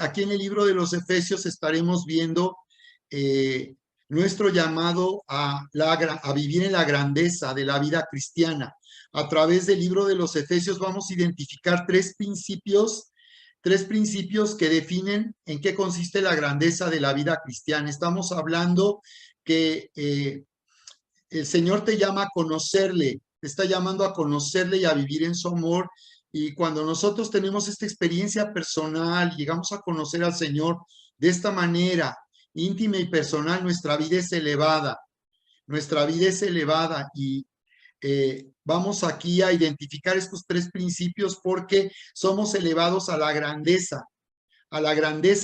aquí en el libro de los Efesios estaremos viendo nuestro llamado a vivir en la grandeza de la vida cristiana. A través del libro de los Efesios vamos a identificar tres principios que definen en qué consiste la grandeza de la vida cristiana. Estamos hablando que el Señor te llama a conocerle, te está llamando a conocerle y a vivir en su amor. Y cuando nosotros tenemos esta experiencia personal, llegamos a conocer al Señor de esta manera íntima y personal, nuestra vida es elevada. Nuestra vida es elevada y vamos aquí a identificar estos tres principios porque somos elevados a la grandeza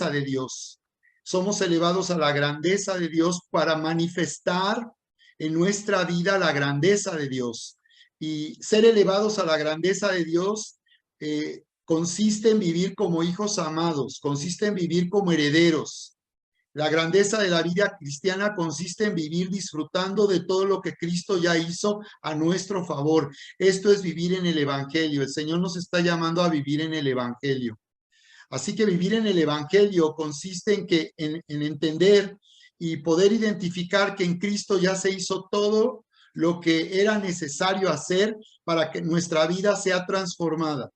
de Dios. Somos elevados a la grandeza de Dios para manifestar en nuestra vida la grandeza de Dios. Y ser elevados a la grandeza de Dios consiste en vivir como hijos amados, consiste en vivir como herederos. La grandeza de la vida cristiana consiste en vivir disfrutando de todo lo que Cristo ya hizo a nuestro favor. Esto es vivir en el Evangelio. El Señor nos está llamando a vivir en el Evangelio. Así que vivir en el Evangelio consiste en entender y poder identificar que en Cristo ya se hizo todo lo que era necesario hacer para que nuestra vida sea transformada.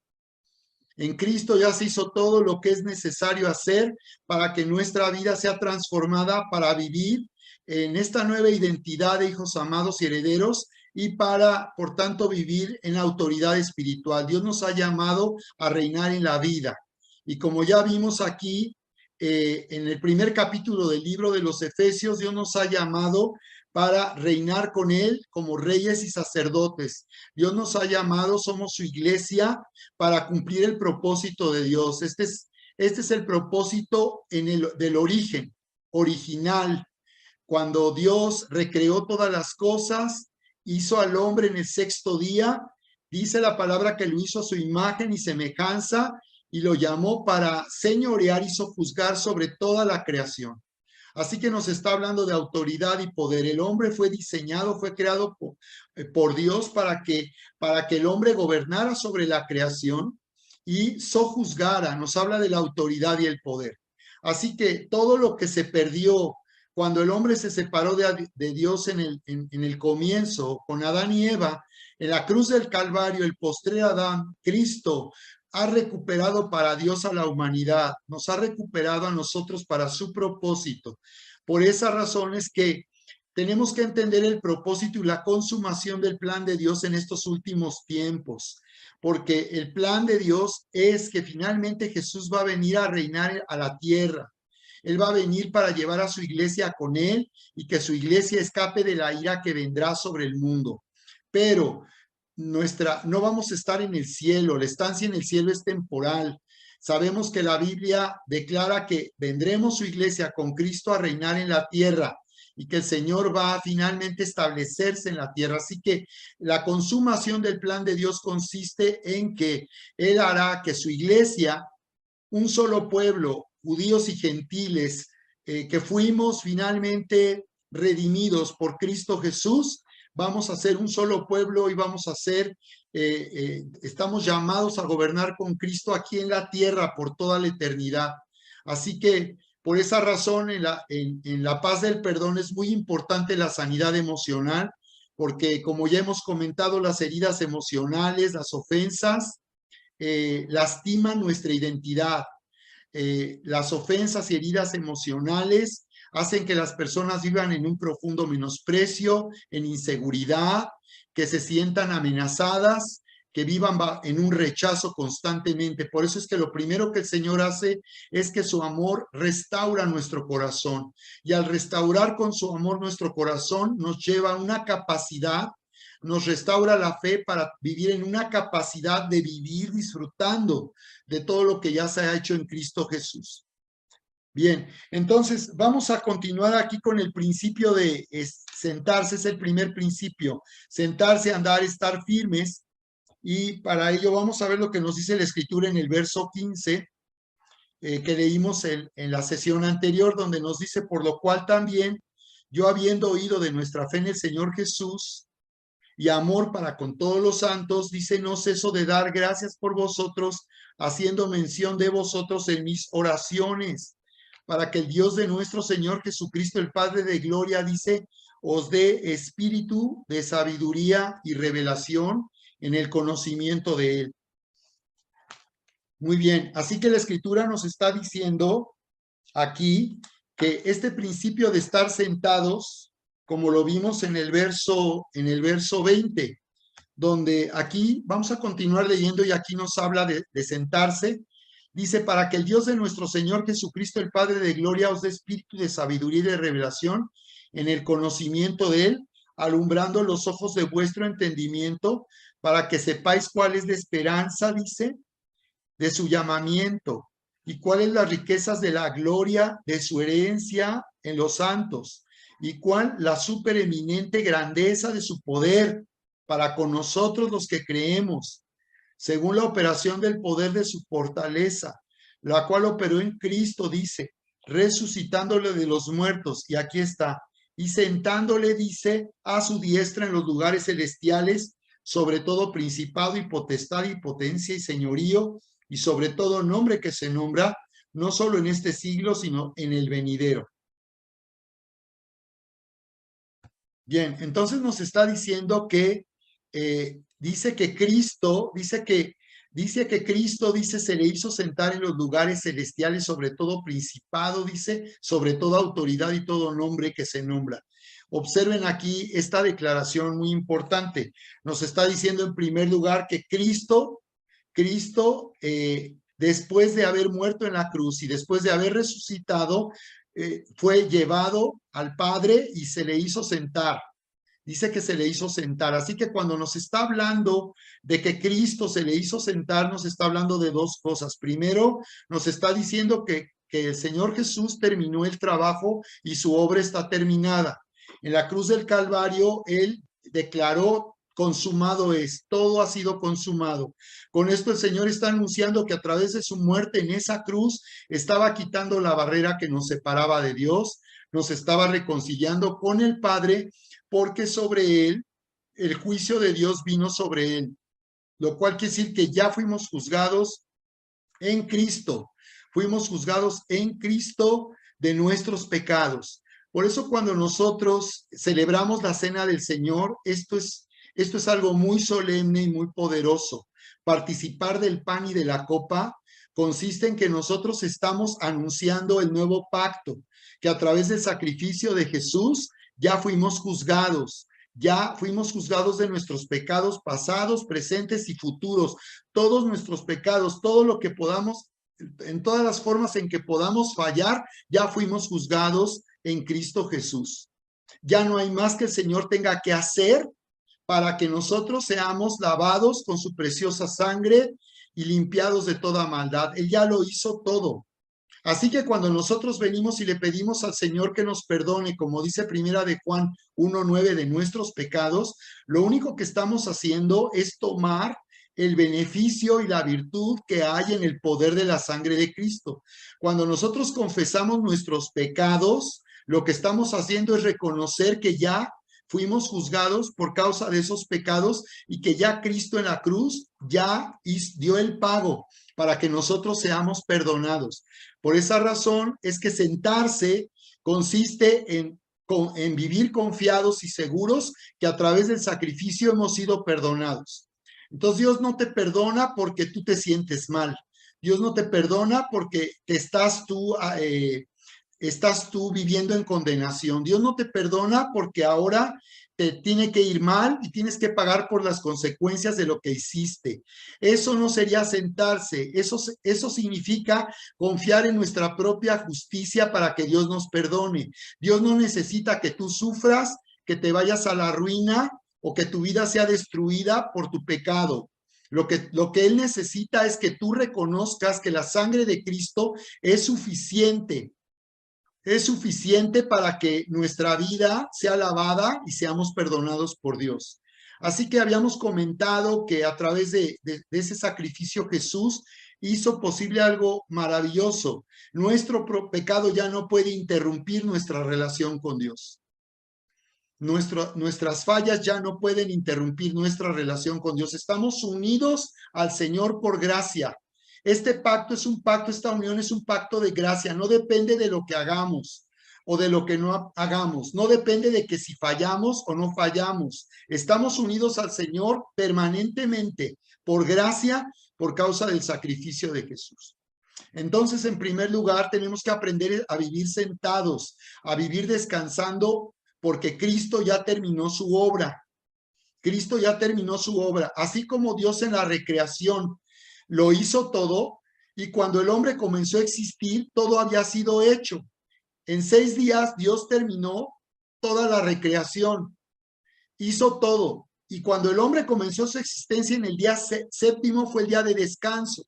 En Cristo ya se hizo todo lo que es necesario hacer para que nuestra vida sea transformada para vivir en esta nueva identidad de hijos amados y herederos y para, por tanto, vivir en la autoridad espiritual. Dios nos ha llamado a reinar en la vida. Y como ya vimos aquí, en el primer capítulo del libro de los Efesios, Dios nos ha llamado para reinar con Él como reyes y sacerdotes. Dios nos ha llamado, somos su iglesia, para cumplir el propósito de Dios. Este es el propósito del origen, original. Cuando Dios recreó todas las cosas, hizo al hombre en el sexto día, dice la palabra que lo hizo a su imagen y semejanza, y lo llamó para señorear y sojuzgar sobre toda la creación. Así que nos está hablando de autoridad y poder. El hombre fue diseñado, fue creado por Dios para que el hombre gobernara sobre la creación y sojuzgara. Nos habla de la autoridad y el poder. Así que todo lo que se perdió cuando el hombre se separó de Dios en el comienzo, con Adán y Eva, en la cruz del Calvario, el postrer Adán, Cristo, ha recuperado para Dios a la humanidad, nos ha recuperado a nosotros para su propósito. Por esa razón es que tenemos que entender el propósito y la consumación del plan de Dios en estos últimos tiempos, porque el plan de Dios es que finalmente Jesús va a venir a reinar a la tierra. Él va a venir para llevar a su iglesia con él y que su iglesia escape de la ira que vendrá sobre el mundo. Pero no vamos a estar en el cielo, la estancia en el cielo es temporal. Sabemos que la Biblia declara que vendremos su iglesia con Cristo a reinar en la tierra y que el Señor va a finalmente establecerse en la tierra. Así que la consumación del plan de Dios consiste en que Él hará que su iglesia, un solo pueblo, judíos y gentiles, que fuimos finalmente redimidos por Cristo Jesús, vamos a ser un solo pueblo y vamos a ser, estamos llamados a gobernar con Cristo aquí en la tierra por toda la eternidad. Así que por esa razón en la paz del perdón es muy importante la sanidad emocional, porque como ya hemos comentado, las heridas emocionales, las ofensas, lastiman nuestra identidad. Las ofensas y heridas emocionales hacen que las personas vivan en un profundo menosprecio, en inseguridad, que se sientan amenazadas, que vivan en un rechazo constantemente. Por eso es que lo primero que el Señor hace es que su amor restaura nuestro corazón. Y al restaurar con su amor nuestro corazón, nos lleva a una capacidad, nos restaura la fe para vivir en una capacidad de vivir disfrutando de todo lo que ya se ha hecho en Cristo Jesús. Bien, entonces vamos a continuar aquí con el principio de sentarse, es el primer principio, sentarse, andar, estar firmes, y para ello vamos a ver lo que nos dice la Escritura en el verso 15, que leímos en la sesión anterior, donde nos dice: por lo cual también, yo habiendo oído de nuestra fe en el Señor Jesús, y amor para con todos los santos, dice, no ceso de dar gracias por vosotros, haciendo mención de vosotros en mis oraciones, para que el Dios de nuestro Señor Jesucristo, el Padre de gloria, dice, os dé espíritu de sabiduría y revelación en el conocimiento de Él. Muy bien, así que la Escritura nos está diciendo aquí que este principio de estar sentados, como lo vimos en el verso 20, donde aquí vamos a continuar leyendo y aquí nos habla de sentarse. Dice, para que el Dios de nuestro Señor Jesucristo, el Padre de gloria, os dé espíritu de sabiduría y de revelación en el conocimiento de Él, alumbrando los ojos de vuestro entendimiento, para que sepáis cuál es la esperanza, dice, de su llamamiento y cuáles las riquezas de la gloria de su herencia en los santos y cuál la supereminente grandeza de su poder para con nosotros los que creemos, según la operación del poder de su fortaleza, la cual operó en Cristo, dice, resucitándole de los muertos, y aquí está, y sentándole, dice, a su diestra en los lugares celestiales, sobre todo principado y potestad y potencia y señorío, y sobre todo nombre que se nombra, no solo en este siglo, sino en el venidero. Bien, entonces nos está diciendo que dice que Cristo, dice que Cristo, dice, se le hizo sentar en los lugares celestiales, sobre todo principado, dice, sobre toda autoridad y todo nombre que se nombra. Observen aquí esta declaración muy importante. Nos está diciendo en primer lugar que Cristo, después de haber muerto en la cruz y después de haber resucitado, fue llevado al Padre y se le hizo sentar. Dice que se le hizo sentar. Así que cuando nos está hablando de que Cristo se le hizo sentar, nos está hablando de dos cosas. Primero, nos está diciendo que el Señor Jesús terminó el trabajo y su obra está terminada. En la cruz del Calvario, Él declaró, consumado es, todo ha sido consumado. Con esto el Señor está anunciando que a través de su muerte en esa cruz estaba quitando la barrera que nos separaba de Dios, nos estaba reconciliando con el Padre, porque sobre él, el juicio de Dios vino sobre él, lo cual quiere decir que ya fuimos juzgados en Cristo, fuimos juzgados en Cristo de nuestros pecados. Por eso cuando nosotros celebramos la cena del Señor, esto es algo muy solemne y muy poderoso. Participar del pan y de la copa consiste en que nosotros estamos anunciando el nuevo pacto, que a través del sacrificio de Jesús ya fuimos juzgados de nuestros pecados pasados, presentes y futuros, todos nuestros pecados, todo lo que podamos, en todas las formas en que podamos fallar, ya fuimos juzgados en Cristo Jesús. Ya no hay más que el Señor tenga que hacer para que nosotros seamos lavados con su preciosa sangre y limpiados de toda maldad. Él ya lo hizo todo. Así que cuando nosotros venimos y le pedimos al Señor que nos perdone, como dice primera de Juan 1:9, de nuestros pecados, lo único que estamos haciendo es tomar el beneficio y la virtud que hay en el poder de la sangre de Cristo. Cuando nosotros confesamos nuestros pecados, lo que estamos haciendo es reconocer que ya fuimos juzgados por causa de esos pecados y que ya Cristo en la cruz ya dio el pago para que nosotros seamos perdonados. Por esa razón es que sentarse consiste en vivir confiados y seguros que a través del sacrificio hemos sido perdonados. Entonces Dios no te perdona porque tú te sientes mal. Dios no te perdona porque estás tú viviendo en condenación. Dios no te perdona porque ahora te tiene que ir mal y tienes que pagar por las consecuencias de lo que hiciste. Eso no sería sentarse, eso significa confiar en nuestra propia justicia para que Dios nos perdone. Dios no necesita que tú sufras, que te vayas a la ruina o que tu vida sea destruida por tu pecado. Lo que Él necesita es que tú reconozcas que la sangre de Cristo es suficiente. Es suficiente para que nuestra vida sea lavada y seamos perdonados por Dios. Así que habíamos comentado que a través de ese sacrificio Jesús hizo posible algo maravilloso. Nuestro pecado ya no puede interrumpir nuestra relación con Dios. Nuestras fallas ya no pueden interrumpir nuestra relación con Dios. Estamos unidos al Señor por gracia. Este pacto es un pacto, esta unión es un pacto de gracia. No depende de lo que hagamos o de lo que no hagamos. No depende de que si fallamos o no fallamos. Estamos unidos al Señor permanentemente por gracia, por causa del sacrificio de Jesús. Entonces, en primer lugar, tenemos que aprender a vivir sentados, a vivir descansando, porque Cristo ya terminó su obra. Cristo ya terminó su obra. Así como Dios en la recreación lo hizo todo, y cuando el hombre comenzó a existir, todo había sido hecho. En 6 días Dios terminó toda la recreación, hizo todo. Y cuando el hombre comenzó su existencia en el día séptimo fue el día de descanso.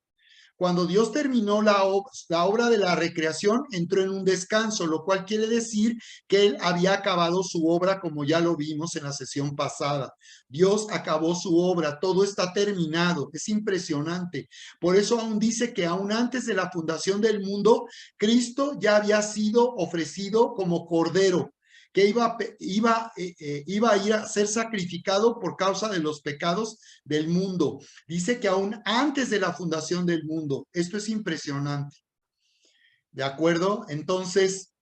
Cuando Dios terminó la obra de la recreación, entró en un descanso, lo cual quiere decir que Él había acabado su obra, como ya lo vimos en la sesión pasada. Dios acabó su obra, todo está terminado, es impresionante. Por eso aún dice que aún antes de la fundación del mundo, Cristo ya había sido ofrecido como cordero, que iba a ir a ser sacrificado por causa de los pecados del mundo. Dice que aún antes de la fundación del mundo. Esto es impresionante. ¿De acuerdo? Entonces,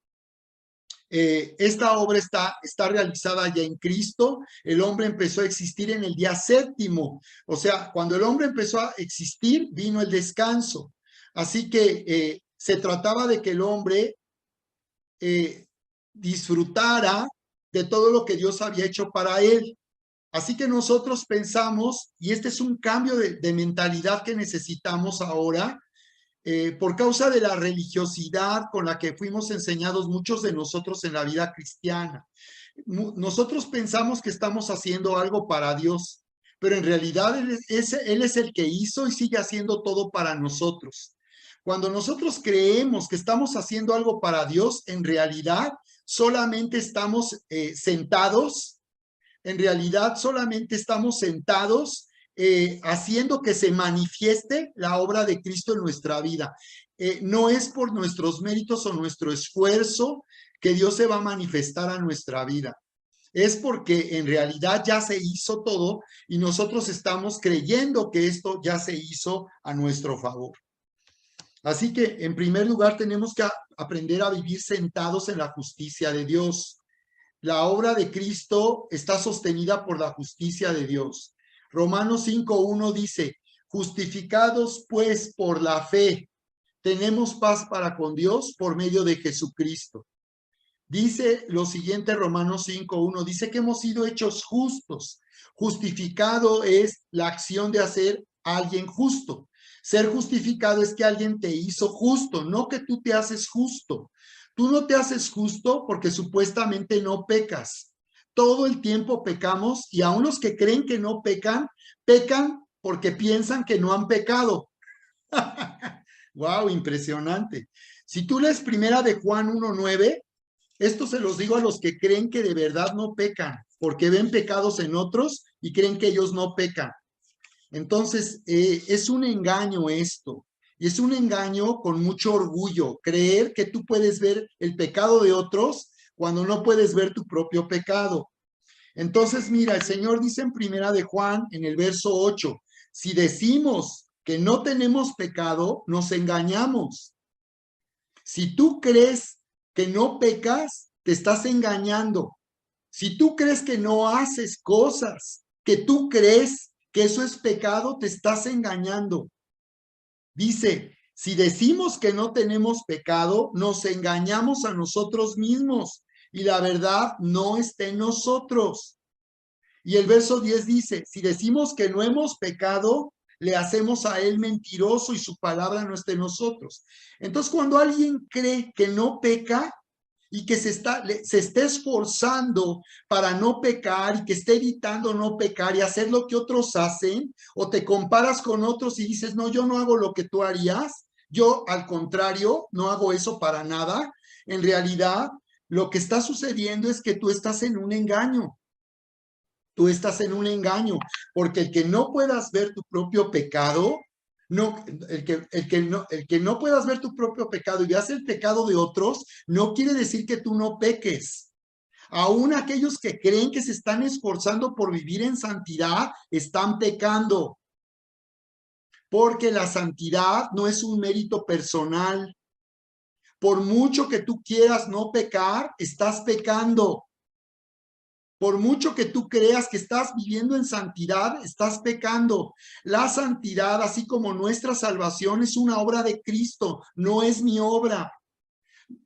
esta obra está realizada ya en Cristo. El hombre empezó a existir en el día séptimo. O sea, cuando el hombre empezó a existir, vino el descanso. Así que se trataba de que el hombre disfrutara de todo lo que Dios había hecho para él. Así que nosotros pensamos, y este es un cambio de mentalidad que necesitamos ahora, por causa de la religiosidad con la que fuimos enseñados muchos de nosotros en la vida cristiana. Nosotros pensamos que estamos haciendo algo para Dios, pero en realidad Él es el que hizo y sigue haciendo todo para nosotros. Cuando nosotros creemos que estamos haciendo algo para Dios, en realidad solamente estamos sentados. En realidad solamente estamos sentados haciendo que se manifieste la obra de Cristo en nuestra vida. No es por nuestros méritos o nuestro esfuerzo que Dios se va a manifestar a nuestra vida. Es porque en realidad ya se hizo todo y nosotros estamos creyendo que esto ya se hizo a nuestro favor. Así que en primer lugar tenemos que aprender a vivir sentados en la justicia de Dios. La obra de Cristo está sostenida por la justicia de Dios. Romanos 5:1 dice, justificados pues por la fe, tenemos paz para con Dios por medio de Jesucristo. Dice lo siguiente Romanos 5:1, dice que hemos sido hechos justos. Justificado es la acción de hacer a alguien justo. Ser justificado es que alguien te hizo justo, no que tú te haces justo. Tú no te haces justo porque supuestamente no pecas. Todo el tiempo pecamos y aún los que creen que no pecan, pecan porque piensan que no han pecado. Wow, impresionante. Si tú lees primera de Juan 1:9, esto se los digo a los que creen que de verdad no pecan, porque ven pecados en otros y creen que ellos no pecan. Entonces, es un engaño esto. Y es un engaño con mucho orgullo, creer que tú puedes ver el pecado de otros cuando no puedes ver tu propio pecado. Entonces, mira, el Señor dice en primera de Juan, en el verso 8, si decimos que no tenemos pecado, nos engañamos. Si tú crees que no pecas, te estás engañando. Si tú crees que no haces cosas, que tú crees que eso es pecado, te estás engañando. Dice, si decimos que no tenemos pecado, nos engañamos a nosotros mismos y la verdad no está en nosotros. Y el verso 10 dice, si decimos que no hemos pecado, le hacemos a él mentiroso y su palabra no está en nosotros. Entonces, cuando alguien cree que no peca y que se está esforzando para no pecar y que esté evitando no pecar y hacer lo que otros hacen, o te comparas con otros y dices, no, yo no hago lo que tú harías, yo al contrario, no hago eso para nada, en realidad lo que está sucediendo es que tú estás en un engaño. Tú estás en un engaño, porque el que no puedas ver tu propio pecado, no, el que no puedas ver tu propio pecado y veas el pecado de otros, no quiere decir que tú no peques. Aún aquellos que creen que se están esforzando por vivir en santidad, están pecando. Porque la santidad no es un mérito personal. Por mucho que tú quieras no pecar, estás pecando. Por mucho que tú creas que estás viviendo en santidad, estás pecando. La santidad, así como nuestra salvación, es una obra de Cristo, no es mi obra.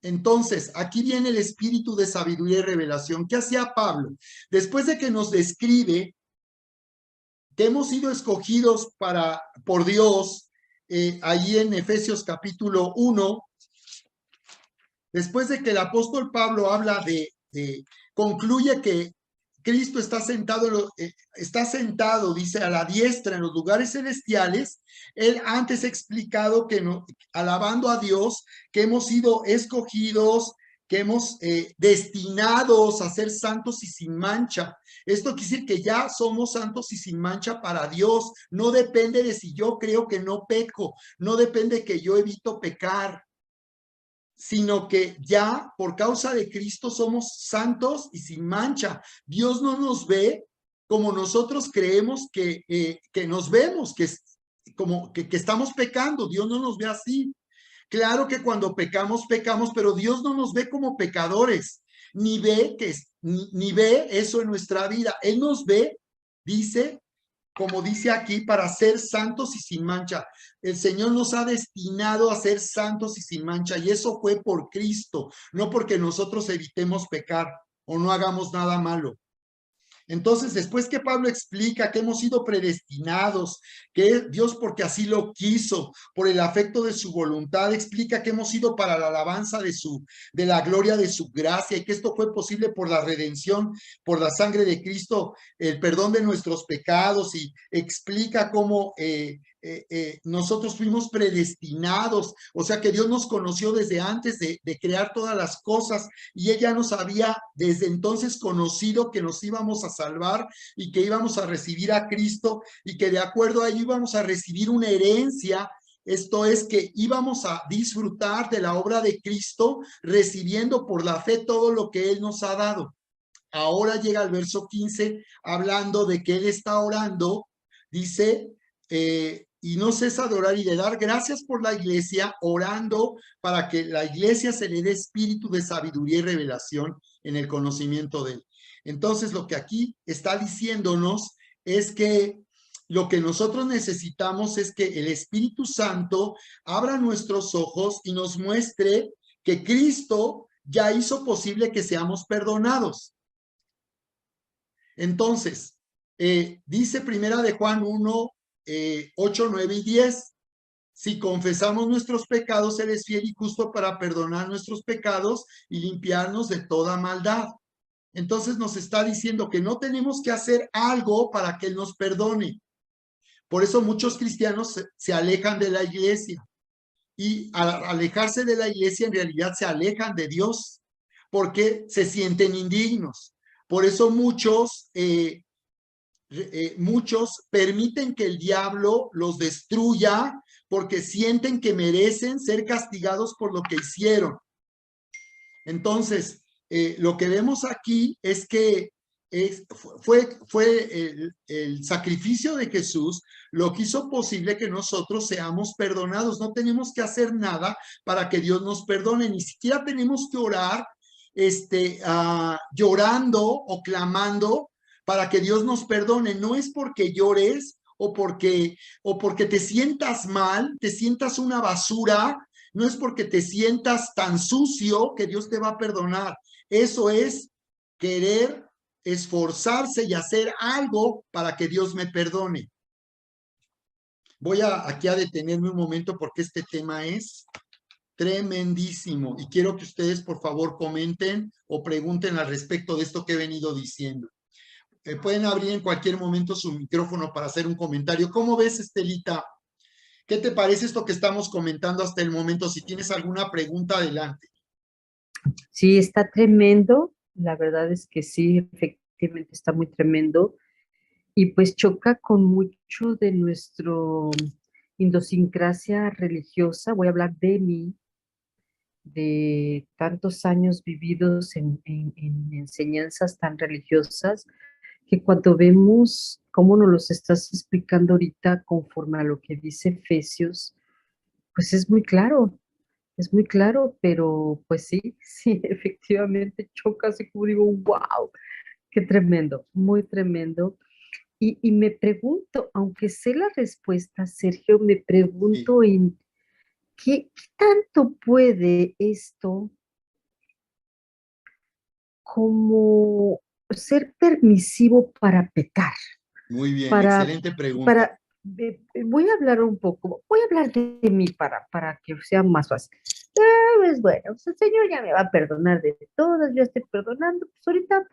Entonces, aquí viene el espíritu de sabiduría y revelación. ¿Qué hacía Pablo? Después de que nos describe que hemos sido escogidos por Dios, ahí en Efesios capítulo 1, después de que el apóstol Pablo habla concluye que Cristo está sentado, dice, a la diestra en los lugares celestiales. Él antes ha explicado que alabando a Dios, que hemos sido escogidos, que hemos destinados a ser santos y sin mancha. Esto quiere decir que ya somos santos y sin mancha para Dios. No depende de si yo creo que no peco, no depende que yo evito pecar, sino que ya por causa de Cristo somos santos y sin mancha. Dios no nos ve como nosotros creemos que nos vemos, como que estamos pecando. Dios no nos ve así. Claro que cuando pecamos, pecamos, pero Dios no nos ve como pecadores, ni ve eso en nuestra vida. Él nos ve, dice, como dice aquí, para ser santos y sin mancha. El Señor nos ha destinado a ser santos y sin mancha, y eso fue por Cristo, no porque nosotros evitemos pecar o no hagamos nada malo. Entonces, después que Pablo explica que hemos sido predestinados, que Dios porque así lo quiso, por el afecto de su voluntad, explica que hemos sido para la alabanza de la gloria de su gracia, y que esto fue posible por la redención, por la sangre de Cristo, el perdón de nuestros pecados, y explica cómo nosotros fuimos predestinados, o sea que Dios nos conoció desde antes de crear todas las cosas, y ella nos había desde entonces conocido que nos íbamos a salvar y que íbamos a recibir a Cristo, y que de acuerdo a ello íbamos a recibir una herencia. Esto es que íbamos a disfrutar de la obra de Cristo, recibiendo por la fe todo lo que Él nos ha dado. Ahora llega el verso 15, hablando de que Él está orando, dice, y no cesa de orar y de dar gracias por la iglesia, orando para que la iglesia se le dé espíritu de sabiduría y revelación en el conocimiento de Él. Entonces, lo que aquí está diciéndonos es que lo que nosotros necesitamos es que el Espíritu Santo abra nuestros ojos y nos muestre que Cristo ya hizo posible que seamos perdonados. Entonces, dice primera de Juan 1, 8, 9 y 10. Si confesamos nuestros pecados, Él es fiel y justo para perdonar nuestros pecados y limpiarnos de toda maldad. Entonces nos está diciendo que no tenemos que hacer algo para que Él nos perdone. Por eso muchos cristianos se alejan de la iglesia, y al alejarse de la iglesia en realidad se alejan de Dios porque se sienten indignos. Por eso muchos permiten que el diablo los destruya porque sienten que merecen ser castigados por lo que hicieron. Entonces, lo que vemos aquí es que fue el sacrificio de Jesús lo que hizo posible que nosotros seamos perdonados. No tenemos que hacer nada para que Dios nos perdone, ni siquiera tenemos que orar llorando o clamando para que Dios nos perdone. No es porque llores o porque te sientas mal, te sientas una basura. No es porque te sientas tan sucio que Dios te va a perdonar. Eso es querer esforzarse y hacer algo para que Dios me perdone. Voy aquí a detenerme un momento porque este tema es tremendísimo y quiero que ustedes por favor comenten o pregunten al respecto de esto que he venido diciendo. Pueden abrir en cualquier momento su micrófono para hacer un comentario. ¿Cómo ves, Estelita? ¿Qué te parece esto que estamos comentando hasta el momento? Si tienes alguna pregunta, adelante. Sí, está tremendo. La verdad es que sí, efectivamente está muy tremendo. Y pues choca con mucho de nuestra idiosincrasia religiosa. Voy a hablar de mí, de tantos años vividos en enseñanzas tan religiosas, que cuando vemos cómo nos los estás explicando ahorita conforme a lo que dice Efesios, pues es muy claro, pero pues sí, sí, efectivamente choca, así como digo, wow, qué tremendo, muy tremendo. Y me pregunto, aunque sé la respuesta, Sergio, me Sí, pregunto en qué tanto puede esto como ser permisivo para pecar, muy bien, para, excelente pregunta. para, voy a hablar un poco, voy a hablar de mí para que sea más fácil. Pues bueno, pues el Señor ya me va a perdonar de todas, yo estoy perdonando, pues ahorita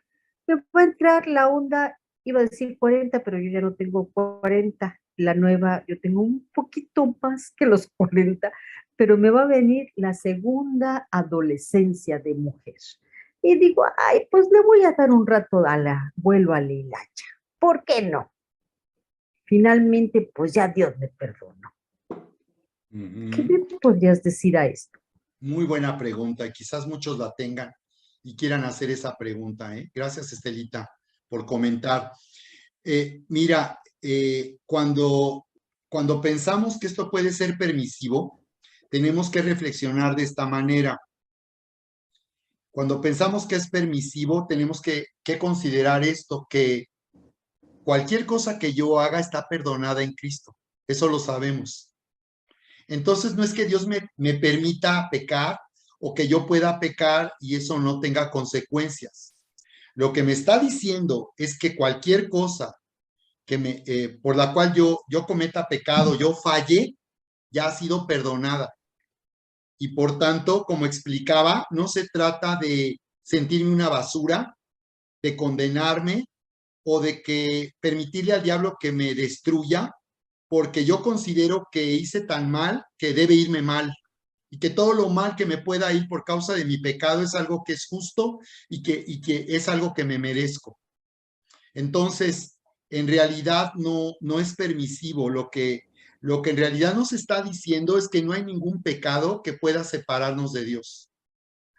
me va a entrar la onda, iba a decir 40, pero yo ya no tengo 40, la nueva, yo tengo un poquito más que los 40, pero me va a venir la segunda adolescencia de mujer. Y digo, ay, pues le voy a dar un rato a la, vuelvo a la hilacha. ¿Por qué no? Finalmente, pues ya Dios me perdonó. ¿Qué Ujú. me podrías decir a esto? Muy buena pregunta y quizás muchos la tengan y quieran hacer esa pregunta, ¿eh? Gracias, Estelita, por comentar. Mira, cuando pensamos que esto puede ser permisivo, tenemos que reflexionar de esta manera. Cuando pensamos que es permisivo, tenemos que considerar esto, que cualquier cosa que yo haga está perdonada en Cristo. Eso lo sabemos. Entonces no es que Dios me permita pecar o que yo pueda pecar y eso no tenga consecuencias. Lo que me está diciendo es que cualquier cosa por la cual yo cometa pecado, yo falle, ya ha sido perdonada. Y por tanto, como explicaba, no se trata de sentirme una basura, de condenarme o de que permitirle al diablo que me destruya, porque yo considero que hice tan mal que debe irme mal y que todo lo mal que me pueda ir por causa de mi pecado es algo que es justo y que es algo que me merezco. Entonces, en realidad no es permisivo. Lo que en realidad nos está diciendo es que no hay ningún pecado que pueda separarnos de Dios.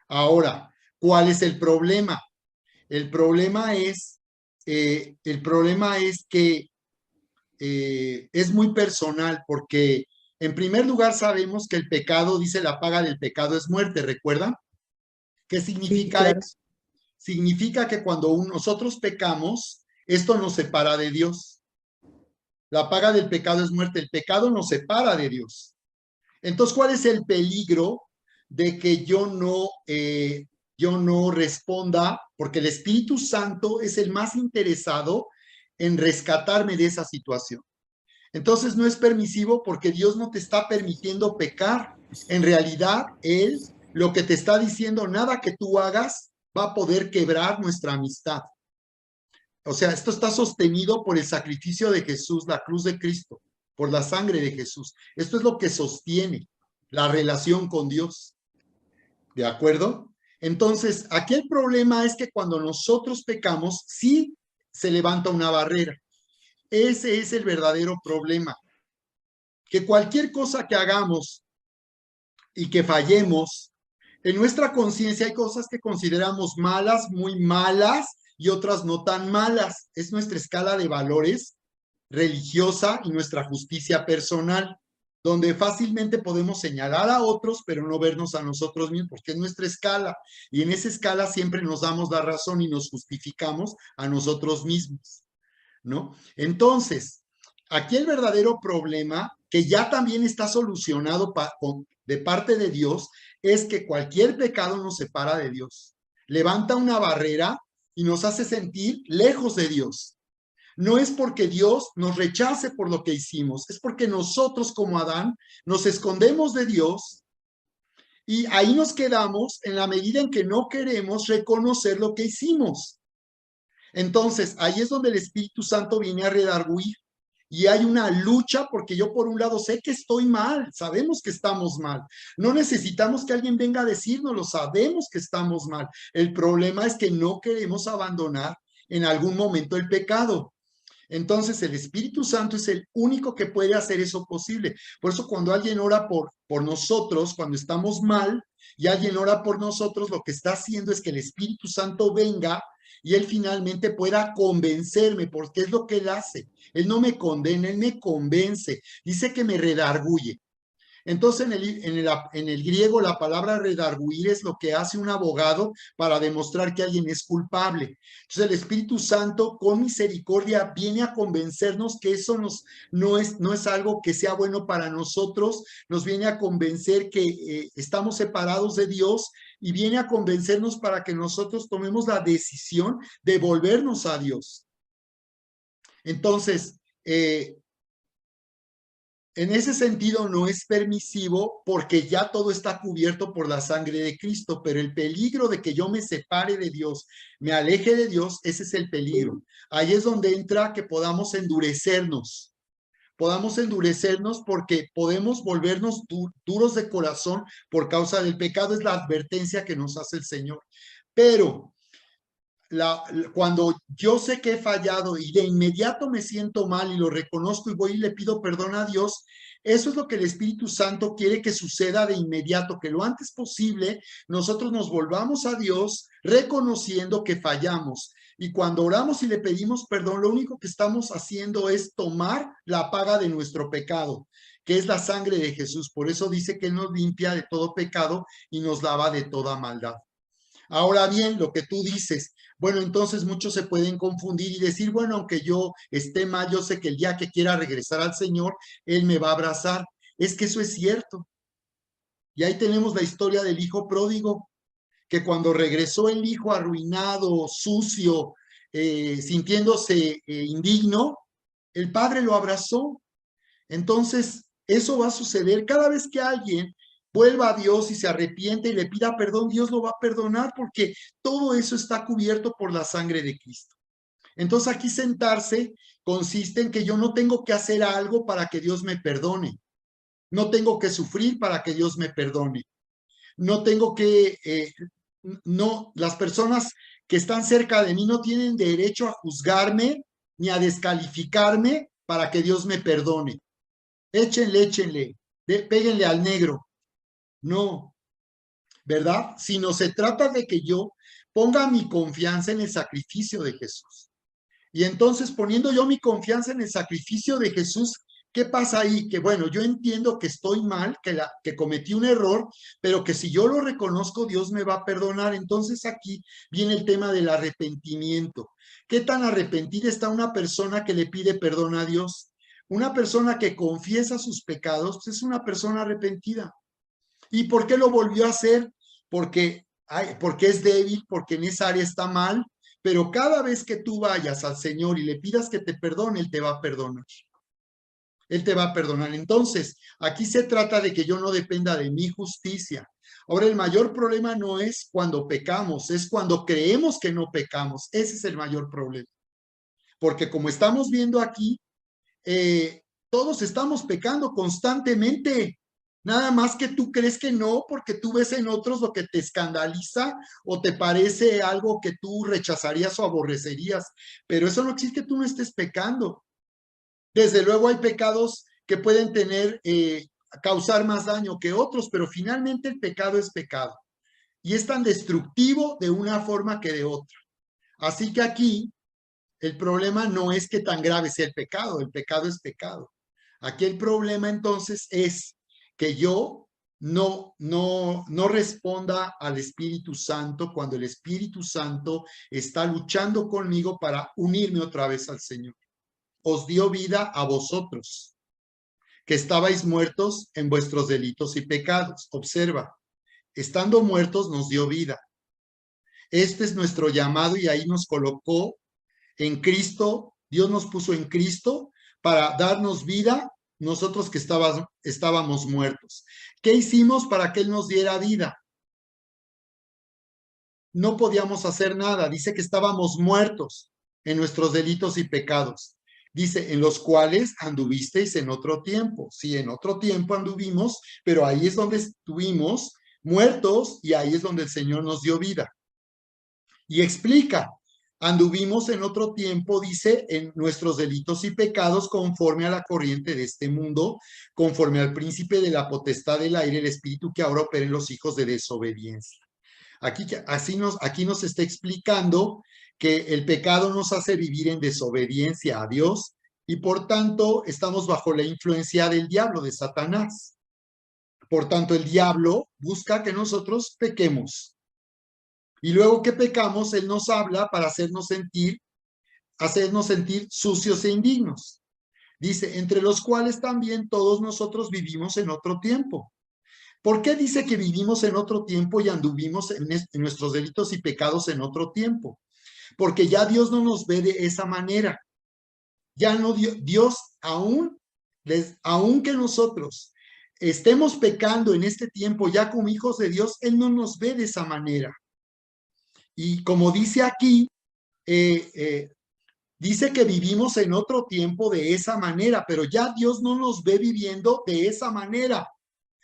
Ahora, ¿cuál es el problema? El problema es que es muy personal porque en primer lugar sabemos que el pecado, dice la paga del pecado es muerte, ¿recuerdan? ¿Qué Sí, significa claro. eso? Significa que cuando nosotros pecamos, esto nos separa de Dios. La paga del pecado es muerte, el pecado nos separa de Dios. Entonces, ¿cuál es el peligro de que yo no responda? Porque el Espíritu Santo es el más interesado en rescatarme de esa situación. Entonces no es permisivo porque Dios no te está permitiendo pecar. En realidad, Él lo que te está diciendo, nada que tú hagas va a poder quebrar nuestra amistad. O sea, esto está sostenido por el sacrificio de Jesús, la cruz de Cristo, por la sangre de Jesús. Esto es lo que sostiene la relación con Dios. ¿De acuerdo? Entonces, aquí el problema es que cuando nosotros pecamos, sí se levanta una barrera. Ese es el verdadero problema. Que cualquier cosa que hagamos y que fallemos, en nuestra conciencia hay cosas que consideramos malas, muy malas, y otras no tan malas. Es nuestra escala de valores religiosa y nuestra justicia personal, donde fácilmente podemos señalar a otros, pero no vernos a nosotros mismos, porque es nuestra escala. Y en esa escala siempre nos damos la razón y nos justificamos a nosotros mismos, ¿no? Entonces, aquí el verdadero problema, que ya también está solucionado de parte de Dios, es que cualquier pecado nos separa de Dios. Levanta una barrera y nos hace sentir lejos de Dios. No es porque Dios nos rechace por lo que hicimos, es porque nosotros como Adán nos escondemos de Dios y ahí nos quedamos en la medida en que no queremos reconocer lo que hicimos. Entonces, ahí es donde el Espíritu Santo viene a redarguir y hay una lucha porque yo por un lado sé que estoy mal, sabemos que estamos mal, no necesitamos que alguien venga a decírnoslo, sabemos que estamos mal. El problema es que no queremos abandonar en algún momento el pecado. Entonces el Espíritu Santo es el único que puede hacer eso posible. Por eso cuando alguien ora por nosotros, cuando estamos mal, y alguien ora por nosotros, lo que está haciendo es que el Espíritu Santo venga y Él finalmente pueda convencerme, porque es lo que Él hace. Él no me condena, Él me convence. Dice que me redarguye. Entonces, en el griego, la palabra redarguir es lo que hace un abogado para demostrar que alguien es culpable. Entonces, el Espíritu Santo, con misericordia, viene a convencernos que eso no es algo que sea bueno para nosotros, nos viene a convencer que estamos separados de Dios y viene a convencernos para que nosotros tomemos la decisión de volvernos a Dios. Entonces, en ese sentido no es permisivo porque ya todo está cubierto por la sangre de Cristo, pero el peligro de que yo me separe de Dios, me aleje de Dios, ese es el peligro. Ahí es donde entra que podamos endurecernos porque podemos volvernos duros de corazón por causa del pecado, es la advertencia que nos hace el Señor. Pero cuando yo sé que he fallado y de inmediato me siento mal y lo reconozco y voy y le pido perdón a Dios, eso es lo que el Espíritu Santo quiere que suceda de inmediato, que lo antes posible nosotros nos volvamos a Dios reconociendo que fallamos. Y cuando oramos y le pedimos perdón, lo único que estamos haciendo es tomar la paga de nuestro pecado, que es la sangre de Jesús. Por eso dice que Él nos limpia de todo pecado y nos lava de toda maldad. Ahora bien, lo que tú dices, bueno, entonces muchos se pueden confundir y decir, bueno, aunque yo esté mal, yo sé que el día que quiera regresar al Señor, Él me va a abrazar. Es que eso es cierto. Y ahí tenemos la historia del hijo pródigo, que cuando regresó el hijo arruinado, sucio, sintiéndose indigno, el padre lo abrazó. Entonces, eso va a suceder cada vez que alguien vuelva a Dios y se arrepiente y le pida perdón, Dios lo va a perdonar porque todo eso está cubierto por la sangre de Cristo. Entonces, aquí sentarse consiste en que yo no tengo que hacer algo para que Dios me perdone. No tengo que sufrir para que Dios me perdone. No tengo que, no, las personas que están cerca de mí no tienen derecho a juzgarme ni a descalificarme para que Dios me perdone. Échenle, péguenle al negro. No, ¿verdad? Sino se trata de que yo ponga mi confianza en el sacrificio de Jesús. Y entonces, poniendo yo mi confianza en el sacrificio de Jesús, ¿qué pasa ahí? Que bueno, yo entiendo que estoy mal, que cometí un error, pero que si yo lo reconozco, Dios me va a perdonar. Entonces aquí viene el tema del arrepentimiento. ¿Qué tan arrepentida está una persona que le pide perdón a Dios? Una persona que confiesa sus pecados, pues es una persona arrepentida. ¿Y por qué lo volvió a hacer? Porque es débil, porque en esa área está mal, pero cada vez que tú vayas al Señor y le pidas que te perdone, Él te va a perdonar. Él te va a perdonar. Entonces, aquí se trata de que yo no dependa de mi justicia. Ahora, el mayor problema no es cuando pecamos, es cuando creemos que no pecamos. Ese es el mayor problema. Porque como estamos viendo aquí, todos estamos pecando constantemente. Nada más que tú crees que no, porque tú ves en otros lo que te escandaliza o te parece algo que tú rechazarías o aborrecerías. Pero eso no existe que tú no estés pecando. Desde luego hay pecados que pueden causar más daño que otros, pero finalmente el pecado es pecado. Y es tan destructivo de una forma que de otra. Así que aquí el problema no es que tan grave sea el pecado es pecado. Aquí el problema entonces es que yo no responda al Espíritu Santo cuando el Espíritu Santo está luchando conmigo para unirme otra vez al Señor. Os dio vida a vosotros, que estabais muertos en vuestros delitos y pecados. Observa, estando muertos nos dio vida. Este es nuestro llamado y ahí nos colocó en Cristo. Dios nos puso en Cristo para darnos vida, nosotros que estábamos muertos. ¿Qué hicimos para que Él nos diera vida? No podíamos hacer nada. Dice que estábamos muertos en nuestros delitos y pecados. Dice, en los cuales anduvisteis en otro tiempo. Sí, en otro tiempo anduvimos, pero ahí es donde estuvimos muertos y ahí es donde el Señor nos dio vida. Y explica, Anduvimos en otro tiempo, dice, en nuestros delitos y pecados conforme a la corriente de este mundo, conforme al príncipe de la potestad del aire, el espíritu que ahora opera en los hijos de desobediencia. Aquí nos está explicando que el pecado nos hace vivir en desobediencia a Dios y por tanto estamos bajo la influencia del diablo, de Satanás. Por tanto, el diablo busca que nosotros pequemos. Y luego que pecamos, él nos habla para hacernos sentir sucios e indignos. Dice, entre los cuales también todos nosotros vivimos en otro tiempo. ¿Por qué dice que vivimos en otro tiempo y anduvimos en nuestros delitos y pecados en otro tiempo? Porque ya Dios no nos ve de esa manera. Ya no Dios, aunque nosotros estemos pecando en este tiempo ya como hijos de Dios, Él no nos ve de esa manera. Y como dice aquí, dice que vivimos en otro tiempo de esa manera, pero ya Dios no nos ve viviendo de esa manera.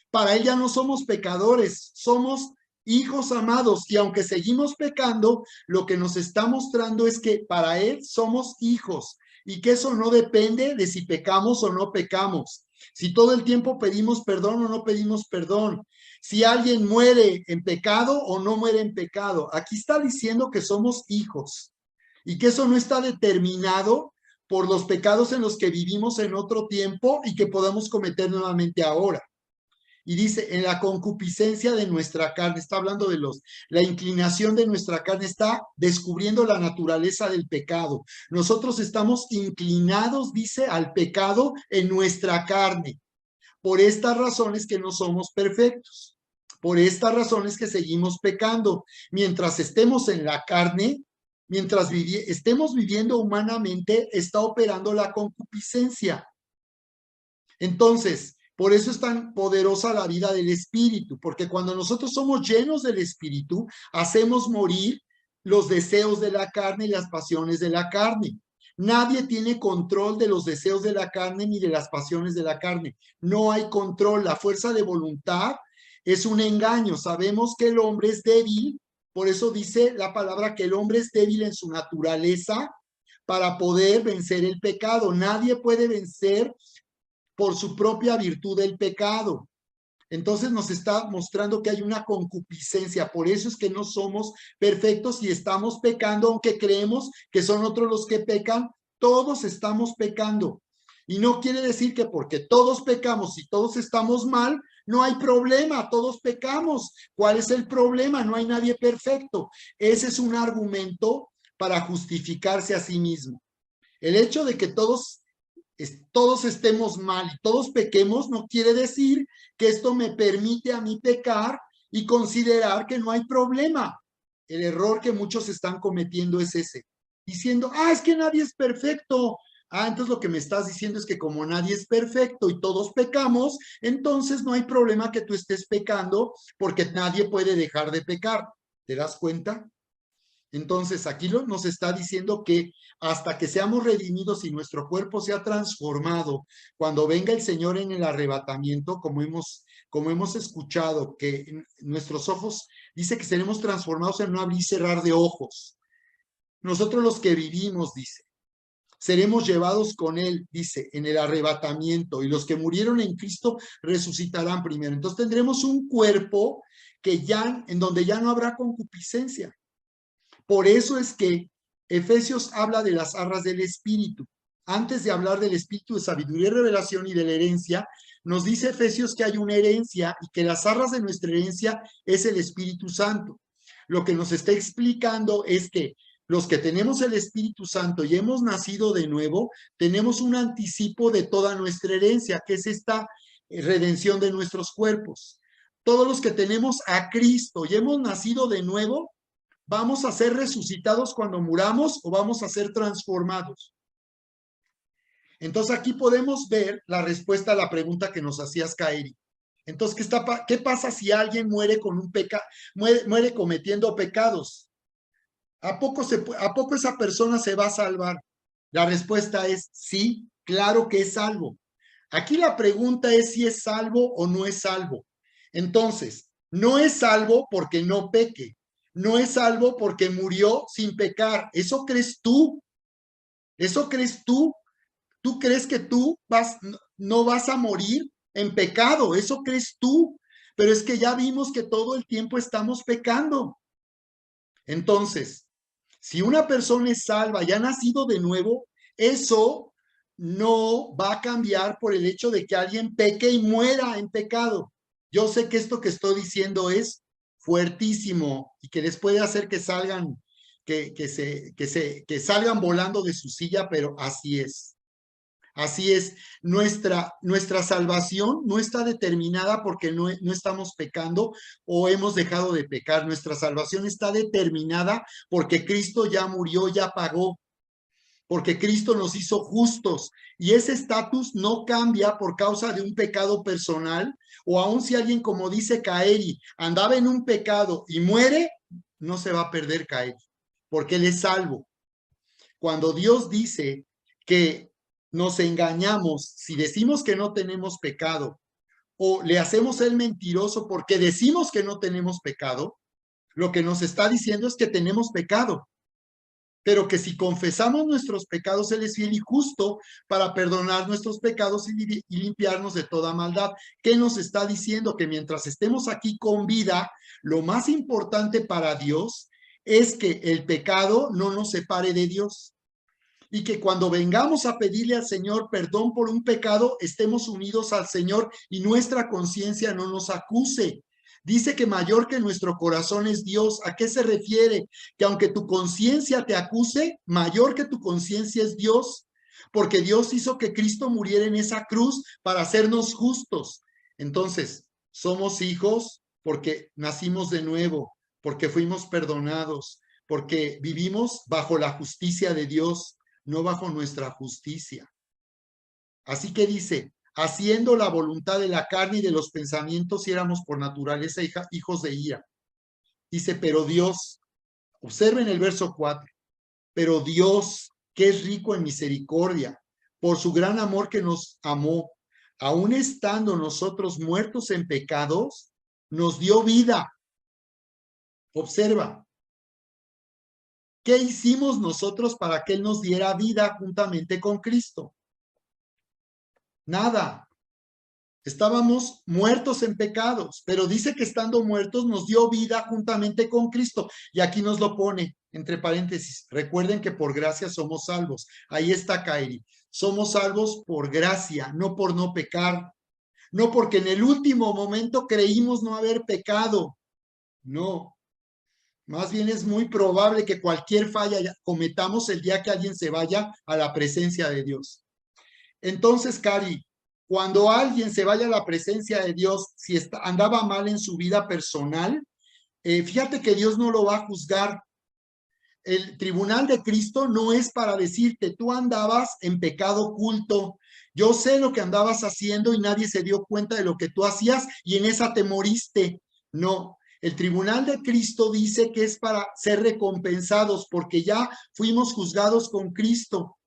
Para Él ya no somos pecadores, somos hijos amados y aunque seguimos pecando, lo que nos está mostrando es que para Él somos hijos y que eso no depende de si pecamos o no pecamos, si todo el tiempo pedimos perdón o no pedimos perdón, si alguien muere en pecado o no muere en pecado. Aquí está diciendo que somos hijos y que eso no está determinado por los pecados en los que vivimos en otro tiempo y que podamos cometer nuevamente ahora. Y dice, en la concupiscencia de nuestra carne, está hablando de la inclinación de nuestra carne, está descubriendo la naturaleza del pecado. Nosotros estamos inclinados, dice, al pecado en nuestra carne. Por estas razones que no somos perfectos. Por estas razones que seguimos pecando. Mientras estemos en la carne, mientras estemos viviendo humanamente, está operando la concupiscencia. Entonces, por eso es tan poderosa la vida del Espíritu, porque cuando nosotros somos llenos del Espíritu, hacemos morir los deseos de la carne y las pasiones de la carne. Nadie tiene control de los deseos de la carne ni de las pasiones de la carne. No hay control. La fuerza de voluntad es un engaño. Sabemos que el hombre es débil, por eso dice la palabra que el hombre es débil en su naturaleza para poder vencer el pecado. Nadie puede vencer por su propia virtud del pecado. Entonces nos está mostrando que hay una concupiscencia, por eso es que no somos perfectos y estamos pecando, aunque creemos que son otros los que pecan, todos estamos pecando. Y no quiere decir que porque todos pecamos y todos estamos mal, no hay problema, todos pecamos. ¿Cuál es el problema? No hay nadie perfecto. Ese es un argumento para justificarse a sí mismo. El hecho de que todos estemos mal y todos pequemos, no quiere decir que esto me permite a mí pecar y considerar que no hay problema. El error que muchos están cometiendo es ese, diciendo, es que nadie es perfecto. Entonces lo que me estás diciendo es que como nadie es perfecto y todos pecamos, entonces no hay problema que tú estés pecando porque nadie puede dejar de pecar. ¿Te das cuenta? Entonces, aquí nos está diciendo que hasta que seamos redimidos y nuestro cuerpo sea transformado, cuando venga el Señor en el arrebatamiento, como hemos escuchado, que nuestros ojos, dice que seremos transformados en un abrir y cerrar de ojos. Nosotros los que vivimos, dice, seremos llevados con Él, dice, en el arrebatamiento, y los que murieron en Cristo resucitarán primero. Entonces tendremos un cuerpo en donde ya no habrá concupiscencia. Por eso es que Efesios habla de las arras del Espíritu. Antes de hablar del Espíritu de sabiduría y revelación y de la herencia, nos dice Efesios que hay una herencia y que las arras de nuestra herencia es el Espíritu Santo. Lo que nos está explicando es que los que tenemos el Espíritu Santo y hemos nacido de nuevo, tenemos un anticipo de toda nuestra herencia, que es esta redención de nuestros cuerpos. Todos los que tenemos a Cristo y hemos nacido de nuevo, ¿vamos a ser resucitados cuando muramos o vamos a ser transformados? Entonces aquí podemos ver la respuesta a la pregunta que nos hacías, Kaeri. Entonces, ¿qué pasa si alguien muere muere cometiendo pecados? ¿A poco esa persona se va a salvar? La respuesta es sí, claro que es salvo. Aquí la pregunta es si es salvo o no es salvo. Entonces, no es salvo porque no peque. no es salvo porque murió sin pecar. Eso crees tú. Eso crees tú. Tú crees que no vas a morir en pecado. Eso crees tú. Pero es que ya vimos que todo el tiempo estamos pecando. Entonces, si una persona es salva y ha nacido de nuevo, eso no va a cambiar por el hecho de que alguien peque y muera en pecado. Yo sé que esto que estoy diciendo es fuertísimo y que les puede hacer que salgan, que salgan volando de su silla, pero así es. Así es, nuestra salvación no está determinada porque no estamos pecando o hemos dejado de pecar. Nuestra salvación está determinada porque Cristo ya murió, ya pagó, porque Cristo nos hizo justos. Y ese estatus no cambia por causa de un pecado personal, o aun si alguien, como dice Kaeri, andaba en un pecado y muere, no se va a perder Kaeri, porque él es salvo. Cuando Dios dice que nos engañamos si decimos que no tenemos pecado o le hacemos el mentiroso porque decimos que no tenemos pecado, lo que nos está diciendo es que tenemos pecado, pero que si confesamos nuestros pecados, Él es fiel y justo para perdonar nuestros pecados y limpiarnos de toda maldad. ¿Qué nos está diciendo? Que mientras estemos aquí con vida, lo más importante para Dios es que el pecado no nos separe de Dios. Y que cuando vengamos a pedirle al Señor perdón por un pecado, estemos unidos al Señor y nuestra conciencia no nos acuse. Dice que mayor que nuestro corazón es Dios. ¿A qué se refiere? Que aunque tu conciencia te acuse, mayor que tu conciencia es Dios, porque Dios hizo que Cristo muriera en esa cruz para hacernos justos. Entonces, somos hijos porque nacimos de nuevo, porque fuimos perdonados, porque vivimos bajo la justicia de Dios, no bajo nuestra justicia. Así que dice, haciendo la voluntad de la carne y de los pensamientos, si éramos por naturaleza hijos de ira. Dice, pero Dios, observen el verso 4, pero Dios, que es rico en misericordia, por su gran amor que nos amó, aun estando nosotros muertos en pecados, nos dio vida. Observa, ¿qué hicimos nosotros para que Él nos diera vida juntamente con Cristo? Nada. Estábamos muertos en pecados, pero dice que estando muertos nos dio vida juntamente con Cristo. Y aquí nos lo pone entre paréntesis. Recuerden que por gracia somos salvos. Ahí está Kairi. Somos salvos por gracia, no por no pecar. No porque en el último momento creímos no haber pecado. No. Más bien es muy probable que cualquier falla cometamos el día que alguien se vaya a la presencia de Dios. Entonces, Cari, cuando alguien se vaya a la presencia de Dios, si andaba mal en su vida personal, fíjate que Dios no lo va a juzgar. El tribunal de Cristo no es para decirte, tú andabas en pecado oculto, yo sé lo que andabas haciendo y nadie se dio cuenta de lo que tú hacías y en esa te moriste. No, el tribunal de Cristo dice que es para ser recompensados porque ya fuimos juzgados con Cristo.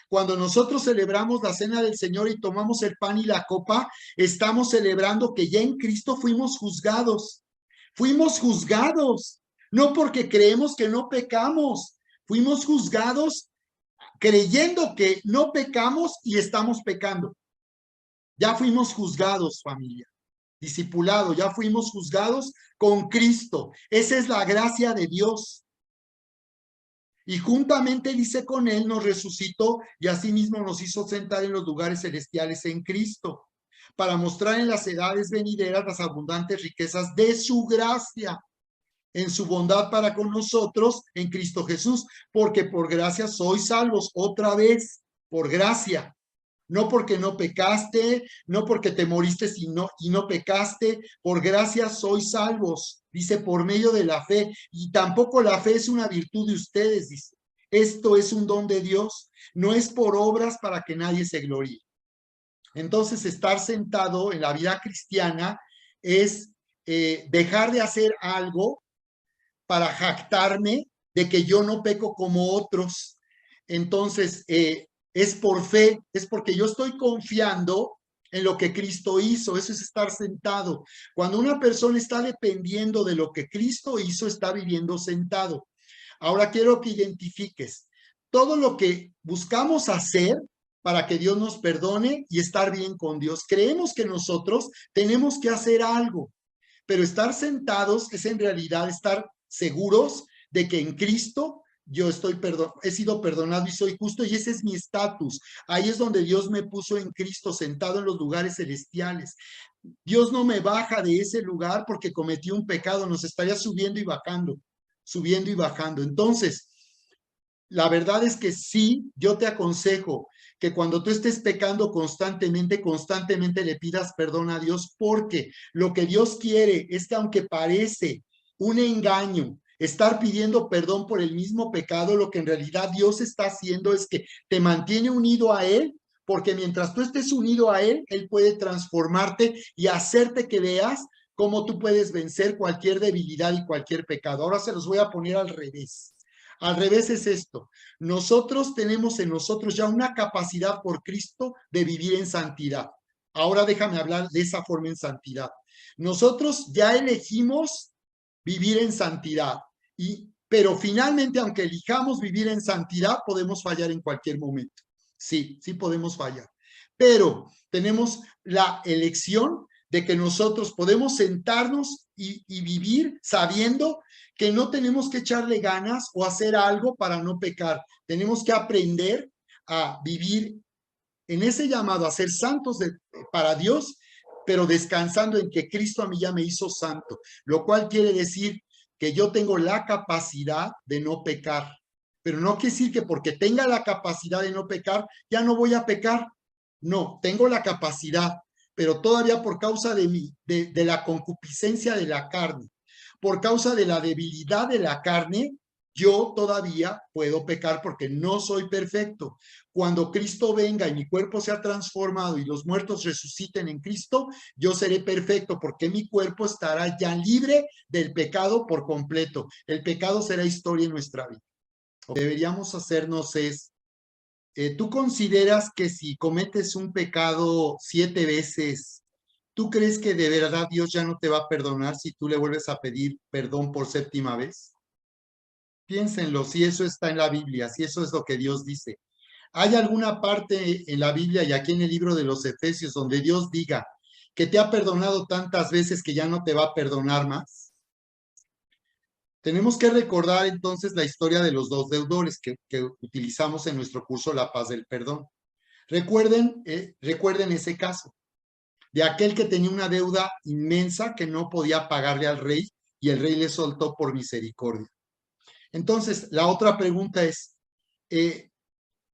Cuando nosotros celebramos la cena del Señor y tomamos el pan y la copa, estamos celebrando que ya en Cristo fuimos juzgados. Fuimos juzgados, no porque creemos que no pecamos. Fuimos juzgados creyendo que no pecamos y estamos pecando. Ya fuimos juzgados, familia. Discipulado, ya fuimos juzgados con Cristo. Esa es la gracia de Dios. Y juntamente, dice, con Él nos resucitó y asimismo nos hizo sentar en los lugares celestiales en Cristo, para mostrar en las edades venideras las abundantes riquezas de su gracia, en su bondad para con nosotros en Cristo Jesús, porque por gracia sois salvos, otra vez, por gracia. No porque no pecaste, no porque te moriste y no pecaste, por gracia sois salvos, dice, por medio de la fe. Y tampoco la fe es una virtud de ustedes, dice. Esto es un don de Dios, no es por obras para que nadie se gloríe. Entonces, estar sentado en la vida cristiana es dejar de hacer algo para jactarme de que yo no peco como otros. Entonces, es por fe, es porque yo estoy confiando en lo que Cristo hizo. Eso es estar sentado. Cuando una persona está dependiendo de lo que Cristo hizo, está viviendo sentado. Ahora quiero que identifiques todo lo que buscamos hacer para que Dios nos perdone y estar bien con Dios. Creemos que nosotros tenemos que hacer algo, pero estar sentados es en realidad estar seguros de que en Cristo yo he sido perdonado y soy justo, y ese es mi estatus. Ahí es donde Dios me puso en Cristo, sentado en los lugares celestiales. Dios no me baja de ese lugar porque cometí un pecado, nos estaría subiendo y bajando, subiendo y bajando. Entonces, la verdad es que sí, yo te aconsejo que cuando tú estés pecando constantemente le pidas perdón a Dios, porque lo que Dios quiere es que, aunque parece un engaño estar pidiendo perdón por el mismo pecado, lo que en realidad Dios está haciendo es que te mantiene unido a Él, porque mientras tú estés unido a Él, Él puede transformarte y hacerte que veas cómo tú puedes vencer cualquier debilidad y cualquier pecado. Ahora se los voy a poner al revés. Al revés es esto. Nosotros tenemos en nosotros ya una capacidad por Cristo de vivir en santidad. Ahora déjame hablar de esa forma en santidad. Nosotros ya elegimos vivir en santidad, pero finalmente, aunque elijamos vivir en santidad, podemos fallar en cualquier momento. Sí, sí podemos fallar. Pero tenemos la elección de que nosotros podemos sentarnos y vivir sabiendo que no tenemos que echarle ganas o hacer algo para no pecar. Tenemos que aprender a vivir en ese llamado a ser santos para Dios, pero descansando en que Cristo a mí ya me hizo santo, lo cual quiere decir que yo tengo la capacidad de no pecar. Pero no quiere decir que porque tenga la capacidad de no pecar, ya no voy a pecar. No, tengo la capacidad, pero todavía por causa de la concupiscencia de la carne, por causa de la debilidad de la carne, yo todavía puedo pecar porque no soy perfecto. Cuando Cristo venga y mi cuerpo sea transformado y los muertos resuciten en Cristo, yo seré perfecto porque mi cuerpo estará ya libre del pecado por completo. El pecado será historia en nuestra vida. Lo que deberíamos hacernos es, ¿tú consideras que si cometes un pecado 7 veces, tú crees que de verdad Dios ya no te va a perdonar si tú le vuelves a pedir perdón por 7ª vez? Piénsenlo, si eso está en la Biblia, si eso es lo que Dios dice. ¿Hay alguna parte en la Biblia y aquí en el libro de los Efesios donde Dios diga que te ha perdonado tantas veces que ya no te va a perdonar más? Tenemos que recordar entonces la historia de los dos deudores que utilizamos en nuestro curso La Paz del Perdón. Recuerden ese caso de aquel que tenía una deuda inmensa que no podía pagarle al rey y el rey le soltó por misericordia. Entonces, la otra pregunta es,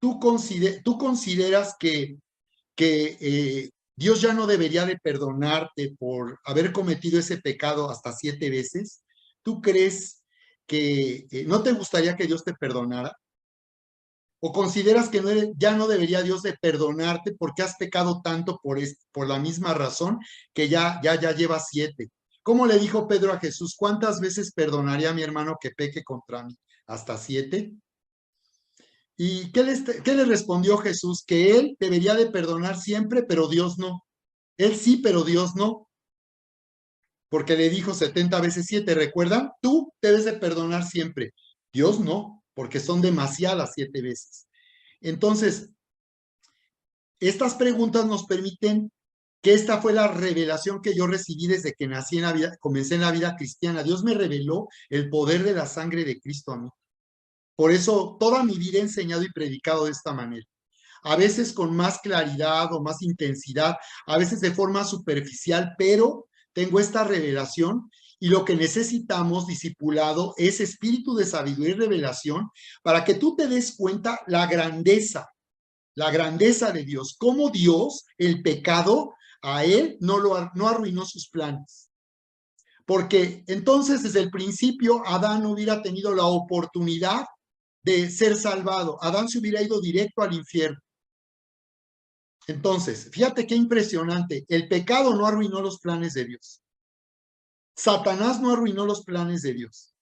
¿tú consideras que Dios ya no debería de perdonarte por haber cometido ese pecado hasta 7 veces? ¿Tú crees que no te gustaría que Dios te perdonara? ¿O consideras que ya no debería Dios de perdonarte porque has pecado tanto por la misma razón que ya llevas 7? ¿Cómo le dijo Pedro a Jesús? ¿Cuántas veces perdonaría a mi hermano que peque contra mí? ¿Hasta 7? ¿Y qué le respondió Jesús? Que él debería de perdonar siempre, pero Dios no. Él sí, pero Dios no. Porque le dijo 70 veces 7, ¿recuerdan? Tú debes de perdonar siempre. Dios no, porque son demasiadas 7 veces. Entonces, estas preguntas nos permiten que esta fue la revelación que yo recibí desde que nací en la vida, comencé en la vida cristiana. Dios me reveló el poder de la sangre de Cristo a mí. Por eso toda mi vida he enseñado y predicado de esta manera. A veces con más claridad o más intensidad, a veces de forma superficial, pero tengo esta revelación y lo que necesitamos, discipulado, es espíritu de sabiduría y revelación para que tú te des cuenta la grandeza de Dios, cómo Dios, el pecado, a él no arruinó sus planes. Porque entonces desde el principio Adán no hubiera tenido la oportunidad de ser salvado. Adán se hubiera ido directo al infierno. Entonces, fíjate qué impresionante. El pecado no arruinó los planes de Dios. Satanás no arruinó los planes de Dios.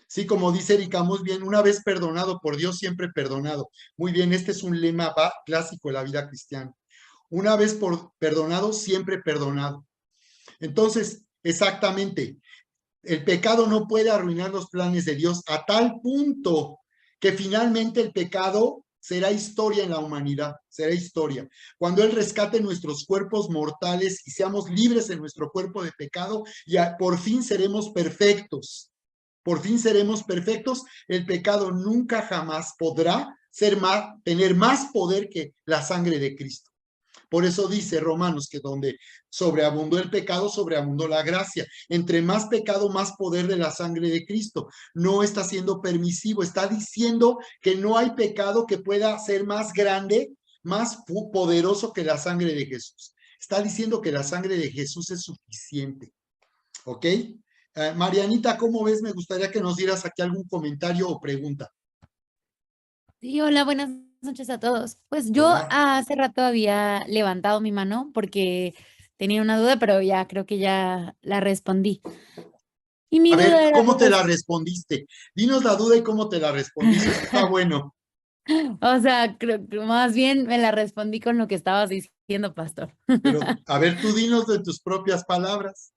Sí, como dice Erika, muy bien, una vez perdonado por Dios, siempre perdonado. Muy bien, este es un lema clásico de la vida cristiana. Una vez perdonado, siempre perdonado. Entonces, exactamente, el pecado no puede arruinar los planes de Dios a tal punto que finalmente el pecado será historia en la humanidad, será historia. Cuando Él rescate nuestros cuerpos mortales y seamos libres en nuestro cuerpo de pecado, ya por fin seremos perfectos. Por fin seremos perfectos. El pecado nunca jamás podrá tener más poder que la sangre de Cristo. Por eso dice Romanos que donde sobreabundó el pecado, sobreabundó la gracia. Entre más pecado, más poder de la sangre de Cristo. No está siendo permisivo, está diciendo que no hay pecado que pueda ser más grande, más poderoso que la sangre de Jesús. Está diciendo que la sangre de Jesús es suficiente. ¿Ok? Marianita, ¿cómo ves? Me gustaría que nos dieras aquí algún comentario o pregunta. Sí, hola, buenas noches a todos. Pues yo Hola. hace rato había levantado mi mano porque tenía una duda, pero ya creo que ya la respondí. Y mi A ver, duda era, ¿cómo te la pues, respondiste? Dinos la duda y cómo te la respondiste. Eso está bueno. o sea, creo que más bien me la respondí con lo que estabas diciendo, pastor. Pero, a ver, tú dinos de tus propias palabras.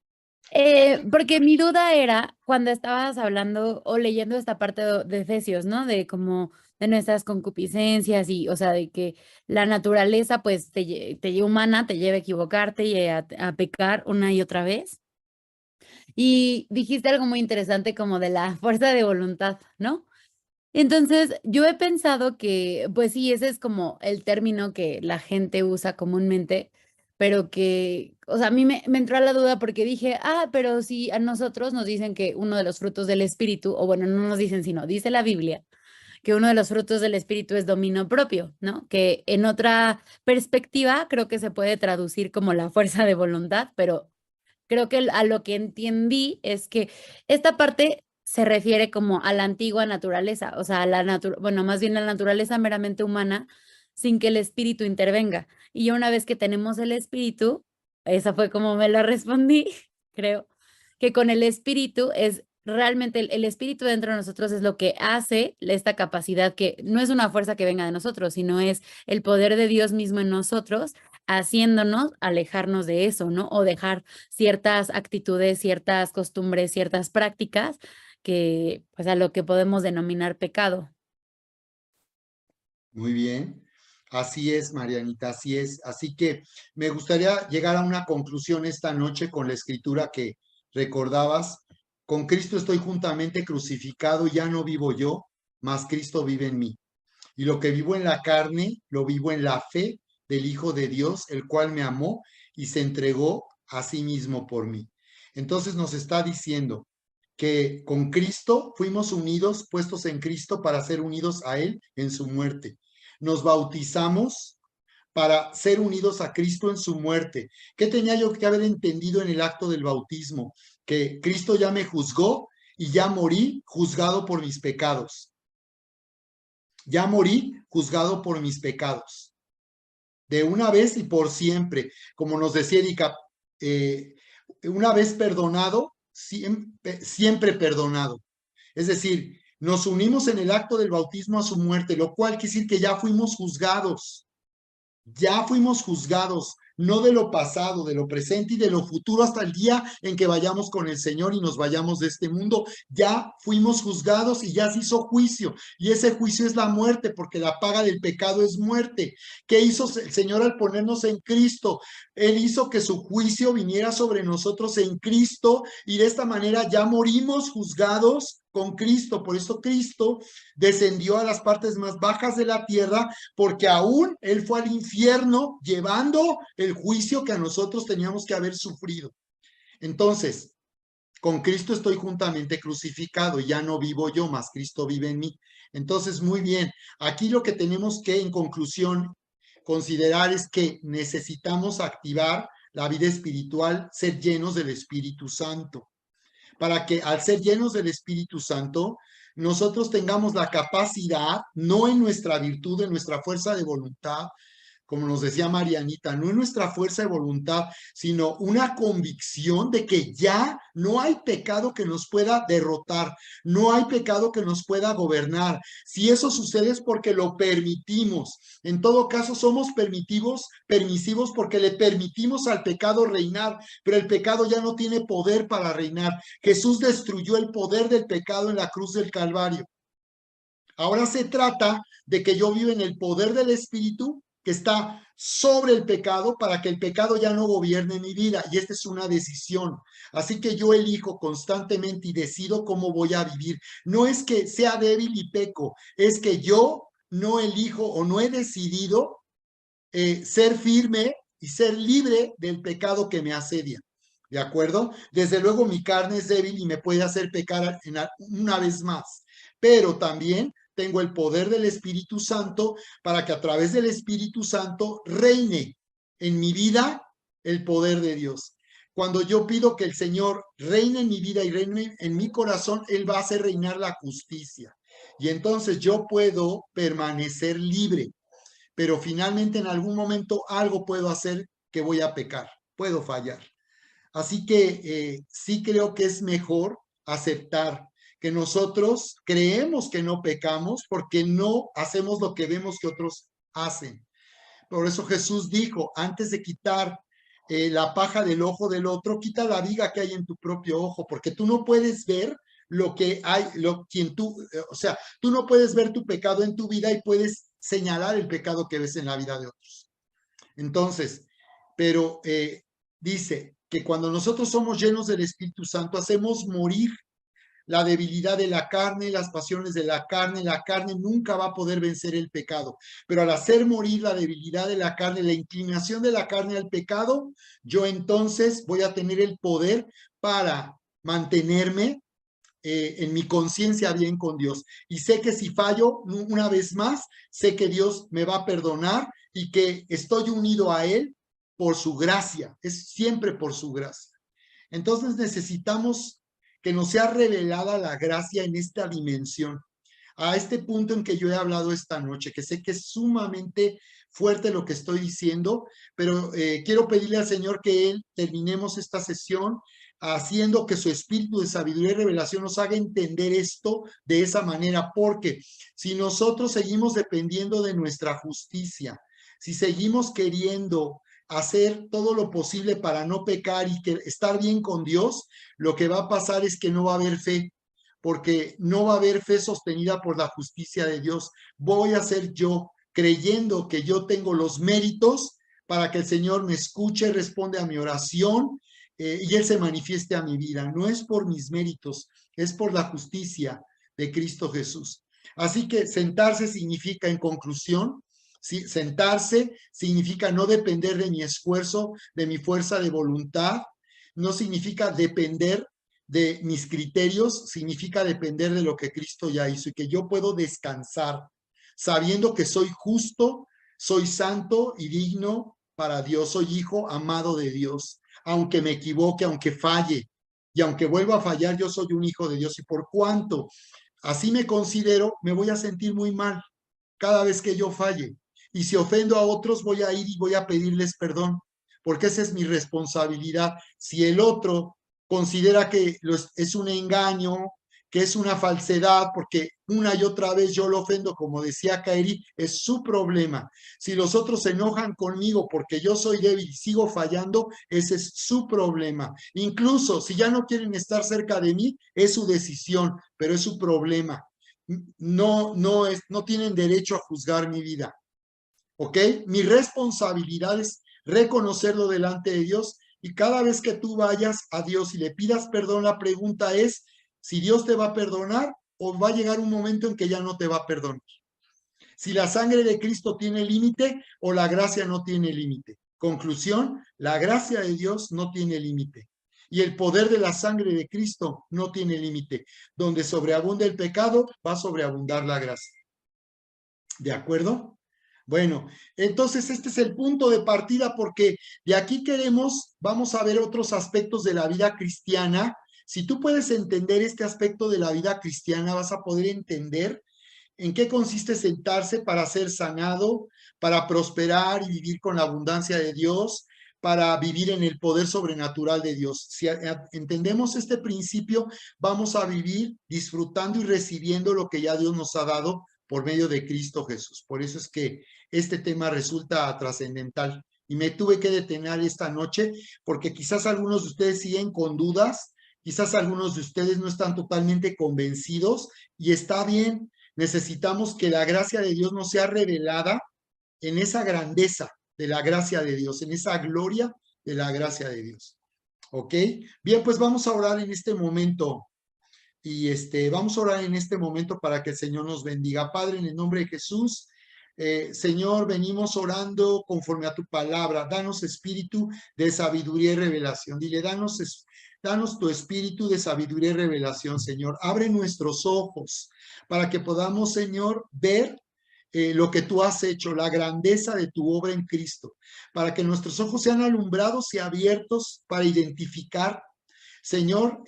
Porque mi duda era cuando estabas hablando o leyendo esta parte de Efesios, ¿no? De como de nuestras concupiscencias y, o sea, de que la naturaleza, pues, humana, te lleva a equivocarte y a pecar una y otra vez. Y dijiste algo muy interesante como de la fuerza de voluntad, ¿no? Entonces, yo he pensado que, pues sí, ese es como el término que la gente usa comúnmente, pero que, o sea, a mí me entró la duda porque dije, pero si a nosotros nos dicen que uno de los frutos del espíritu, o bueno, no nos dicen, sino dice la Biblia, que uno de los frutos del espíritu es dominio propio, ¿no? Que en otra perspectiva creo que se puede traducir como la fuerza de voluntad, pero creo que a lo que entendí es que esta parte se refiere como a la antigua naturaleza, o sea, a bueno, más bien a la naturaleza meramente humana, sin que el espíritu intervenga. Y ya una vez que tenemos el espíritu, esa fue como me la respondí, creo, que con el espíritu es realmente el espíritu dentro de nosotros es lo que hace esta capacidad que no es una fuerza que venga de nosotros, sino es el poder de Dios mismo en nosotros, haciéndonos alejarnos de eso, ¿no? O dejar ciertas actitudes, ciertas costumbres, ciertas prácticas que, pues, a lo que podemos denominar pecado. Muy bien. Así es, Marianita, así es. Así que me gustaría llegar a una conclusión esta noche con la escritura que recordabas. Con Cristo estoy juntamente crucificado, ya no vivo yo, mas Cristo vive en mí. Y lo que vivo en la carne, lo vivo en la fe del Hijo de Dios, el cual me amó y se entregó a sí mismo por mí. Entonces nos está diciendo que con Cristo fuimos unidos, puestos en Cristo para ser unidos a Él en su muerte. Nos bautizamos para ser unidos a Cristo en su muerte. ¿Qué tenía yo que haber entendido en el acto del bautismo? Que Cristo ya me juzgó y ya morí juzgado por mis pecados. Ya morí juzgado por mis pecados. De una vez y por siempre. Como nos decía Erika, una vez perdonado, siempre perdonado. Es decir, nos unimos en el acto del bautismo a su muerte, lo cual quiere decir que ya fuimos juzgados. Ya fuimos juzgados, no de lo pasado, de lo presente y de lo futuro hasta el día en que vayamos con el Señor y nos vayamos de este mundo. Ya fuimos juzgados y ya se hizo juicio. Y ese juicio es la muerte, porque la paga del pecado es muerte. ¿Qué hizo el Señor al ponernos en Cristo? Él hizo que su juicio viniera sobre nosotros en Cristo y de esta manera ya morimos juzgados con Cristo. Por eso Cristo descendió a las partes más bajas de la tierra, porque aún Él fue al infierno llevando el juicio que a nosotros teníamos que haber sufrido. Entonces, con Cristo estoy juntamente crucificado, ya no vivo yo, mas Cristo vive en mí. Entonces, muy bien, aquí lo que tenemos que, en conclusión, considerar es que necesitamos activar la vida espiritual, ser llenos del Espíritu Santo, para que al ser llenos del Espíritu Santo, nosotros tengamos la capacidad, no en nuestra virtud, en nuestra fuerza de voluntad, como nos decía Marianita, no es nuestra fuerza de voluntad, sino una convicción de que ya no hay pecado que nos pueda derrotar, no hay pecado que nos pueda gobernar. Si eso sucede es porque lo permitimos. En todo caso, somos permisivos porque le permitimos al pecado reinar, pero el pecado ya no tiene poder para reinar. Jesús destruyó el poder del pecado en la cruz del Calvario. Ahora se trata de que yo viva en el poder del Espíritu que está sobre el pecado para que el pecado ya no gobierne mi vida. Y esta es una decisión. Así que yo elijo constantemente y decido cómo voy a vivir. No es que sea débil y peco, es que yo no elijo o no he decidido ser firme y ser libre del pecado que me asedia. ¿De acuerdo? Desde luego mi carne es débil y me puede hacer pecar una vez más, pero también tengo el poder del Espíritu Santo para que a través del Espíritu Santo reine en mi vida el poder de Dios. Cuando yo pido que el Señor reine en mi vida y reine en mi corazón, Él va a hacer reinar la justicia. Y entonces yo puedo permanecer libre, pero finalmente en algún momento algo puedo hacer que voy a pecar, puedo fallar. Así que sí creo que es mejor aceptar que nosotros creemos que no pecamos porque no hacemos lo que vemos que otros hacen. Por eso Jesús dijo, antes de quitar la paja del ojo del otro, quita la viga que hay en tu propio ojo, porque tú no puedes ver lo que hay, o sea, tú no puedes ver tu pecado en tu vida y puedes señalar el pecado que ves en la vida de otros. Entonces, pero dice que cuando nosotros somos llenos del Espíritu Santo, hacemos morir la debilidad de la carne, las pasiones de la carne nunca va a poder vencer el pecado. Pero al hacer morir la debilidad de la carne, la inclinación de la carne al pecado, yo entonces voy a tener el poder para mantenerme en mi conciencia bien con Dios. Y sé que si fallo una vez más, sé que Dios me va a perdonar y que estoy unido a Él por su gracia. Es siempre por su gracia. Entonces necesitamos que nos sea revelada la gracia en esta dimensión, a este punto en que yo he hablado esta noche, que sé que es sumamente fuerte lo que estoy diciendo, pero quiero pedirle al Señor que Él terminemos esta sesión haciendo que su espíritu de sabiduría y revelación nos haga entender esto de esa manera, porque si nosotros seguimos dependiendo de nuestra justicia, si seguimos queriendo hacer todo lo posible para no pecar y que estar bien con Dios, lo que va a pasar es que no va a haber fe, porque no va a haber fe sostenida por la justicia de Dios. Voy a ser yo creyendo que yo tengo los méritos para que el Señor me escuche, responde a mi oración y Él se manifieste a mi vida. No es por mis méritos, es por la justicia de Cristo Jesús. Así que sentarse significa, en conclusión, ¿sí? Sentarse significa no depender de mi esfuerzo, de mi fuerza de voluntad, no significa depender de mis criterios, significa depender de lo que Cristo ya hizo y que yo puedo descansar sabiendo que soy justo, soy santo y digno para Dios, soy hijo amado de Dios, aunque me equivoque, aunque falle y aunque vuelva a fallar, yo soy un hijo de Dios y por cuanto así me considero, me voy a sentir muy mal cada vez que yo falle. Y si ofendo a otros, voy a ir y voy a pedirles perdón, porque esa es mi responsabilidad. Si el otro considera que es un engaño, que es una falsedad, porque una y otra vez yo lo ofendo, como decía Kairi, es su problema. Si los otros se enojan conmigo porque yo soy débil y sigo fallando, ese es su problema. Incluso si ya no quieren estar cerca de mí, es su decisión, pero es su problema. No tienen derecho a juzgar mi vida. ¿Ok? Mi responsabilidad es reconocerlo delante de Dios y cada vez que tú vayas a Dios y le pidas perdón, la pregunta es si Dios te va a perdonar o va a llegar un momento en que ya no te va a perdonar. Si la sangre de Cristo tiene límite o la gracia no tiene límite. Conclusión, la gracia de Dios no tiene límite. Y el poder de la sangre de Cristo no tiene límite. Donde sobreabunda el pecado, va a sobreabundar la gracia. ¿De acuerdo? Bueno, entonces este es el punto de partida porque de aquí vamos a ver otros aspectos de la vida cristiana. Si tú puedes entender este aspecto de la vida cristiana, vas a poder entender en qué consiste sentarse para ser sanado, para prosperar y vivir con la abundancia de Dios, para vivir en el poder sobrenatural de Dios. Si entendemos este principio, vamos a vivir disfrutando y recibiendo lo que ya Dios nos ha dado por medio de Cristo Jesús. Por eso es que este tema resulta trascendental. Y me tuve que detener esta noche porque quizás algunos de ustedes siguen con dudas, quizás algunos de ustedes no están totalmente convencidos y está bien. Necesitamos que la gracia de Dios nos sea revelada en esa grandeza de la gracia de Dios, en esa gloria de la gracia de Dios. ¿Ok? Bien, pues vamos a orar en este momento. Y vamos a orar en este momento para que el Señor nos bendiga. Padre, en el nombre de Jesús, Señor, venimos orando conforme a tu palabra. Danos espíritu de sabiduría y revelación. Dile, danos tu espíritu de sabiduría y revelación, Señor. Abre nuestros ojos para que podamos, Señor, ver lo que tú has hecho, la grandeza de tu obra en Cristo, para que nuestros ojos sean alumbrados y abiertos para identificar, Señor,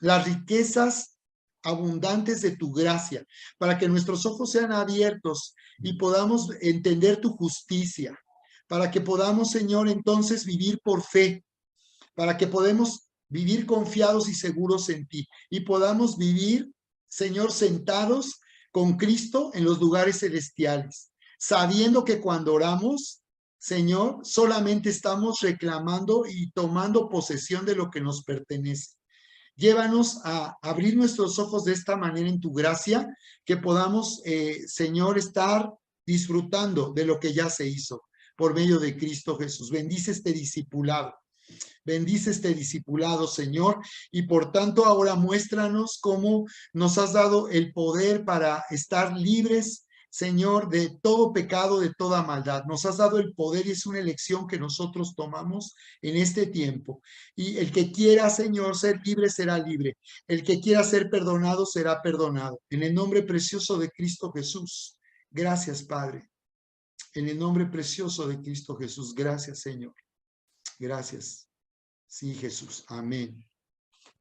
las riquezas abundantes de tu gracia, para que nuestros ojos sean abiertos y podamos entender tu justicia, para que podamos, Señor, entonces vivir por fe, para que podamos vivir confiados y seguros en ti y podamos vivir, Señor, sentados con Cristo en los lugares celestiales, sabiendo que cuando oramos, Señor, solamente estamos reclamando y tomando posesión de lo que nos pertenece. Llévanos a abrir nuestros ojos de esta manera en tu gracia, que podamos, Señor, estar disfrutando de lo que ya se hizo por medio de Cristo Jesús. Bendice este discipulado. Bendice este discipulado, Señor, y por tanto ahora muéstranos cómo nos has dado el poder para estar libres, Señor, de todo pecado, de toda maldad. Nos has dado el poder y es una elección que nosotros tomamos en este tiempo. Y el que quiera, Señor, ser libre, será libre. El que quiera ser perdonado, será perdonado. En el nombre precioso de Cristo Jesús. Gracias, Padre. En el nombre precioso de Cristo Jesús. Gracias, Señor. Gracias. Sí, Jesús. Amén.